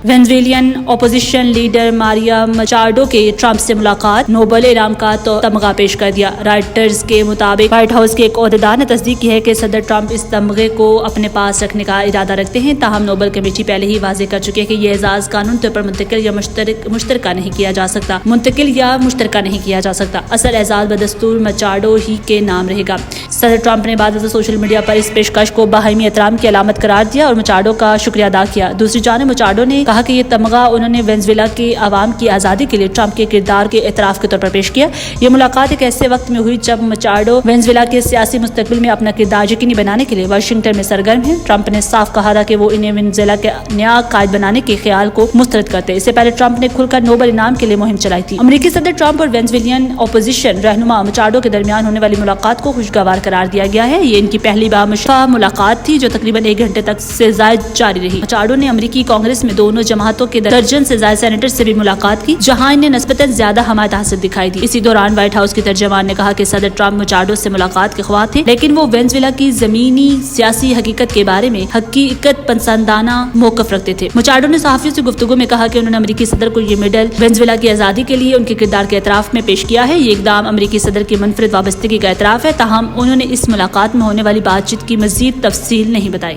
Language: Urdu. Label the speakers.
Speaker 1: وینزویلین اپوزیشن لیڈر ماریا مچاڈو کے ٹرمپ سے ملاقات، نوبل انعام کا تمغہ پیش کر دیا۔ رائٹرز کے مطابق وائٹ ہاؤس کے ایک عہدیدار نے تصدیق کی ہے کہ صدر ٹرمپ اس تمغے کو اپنے پاس رکھنے کا ارادہ رکھتے ہیں، تاہم نوبل کمیٹی پہلے ہی واضح کر چکی ہے کہ یہ اعزاز قانونی طور پر منتقل یا مشترکہ نہیں کیا جا سکتا۔ اصل اعزاز بدستور مچاڈو ہی کے نام رہے گا۔ صدر ٹرمپ نے بعد ازاں سوشل میڈیا پر اس پیشکش کو باہمی احترام کی علامت قرار دیا اور مچاڈو کا شکریہ ادا کیا۔ دوسری جانب مچاڈو نے کہا کہ یہ تمغہ انہوں نے وینزویلا کے عوام کی آزادی کے لیے ٹرمپ کے کردار کے اعتراف کے طور پر پیش کیا۔ یہ ملاقات ایک ایسے وقت میں ہوئی جب مچاڈو وینزویلا کے سیاسی مستقبل میں اپنا کردار یقینی بنانے کے لیے واشنگٹن میں سرگرم ہیں۔ ٹرمپ نے صاف کہا تھا کہ وہ انہیں وینزویلا کے نیا قائد بنانے کے خیال کو مسترد کرتے۔ اس سے پہلے ٹرمپ نے کھل کر نوبل انعام کے لیے مہم چلائی تھی۔ امریکی صدر ٹرمپ اور وینزویلین اپوزیشن رہنما مچاڈو کے درمیان ہونے والی ملاقات کو خوشگوار قرار دیا گیا ہے۔ یہ ان کی پہلی بامشترکہ ملاقات تھی جو تقریباً 1 گھنٹے تک سے زائد جاری رہی۔ مچاڈو نے امریکی کانگریس میں دونوں جماعتوں کے درجن سے زائد سینیٹر سے بھی ملاقات کی، جہاں انہیں نسبتاً زیادہ حمایت حاصل دکھائی دی۔ اسی دوران وائٹ ہاؤس کے ترجمان نے کہا کہ صدر ٹرمپ مچاڈو سے ملاقات کے خواہاں تھے، لیکن وہ وینزویلا کی زمینی سیاسی حقیقت کے بارے میں حقیقت پسندانہ موقف رکھتے تھے۔ مچاڈو نے صحافیوں سے گفتگو میں کہا کہ انہوں نے امریکی صدر کو یہ میڈل وینزویلا کی آزادی کے لیے ان کے کردار کے اعتراف میں پیش کیا ہے۔ یہ اقدام امریکی صدر کی منفرد وابستگی کا اعتراف ہے، تاہم انہوں نے اس ملاقات میں ہونے والی بات چیت کی مزید تفصیل نہیں بتائی۔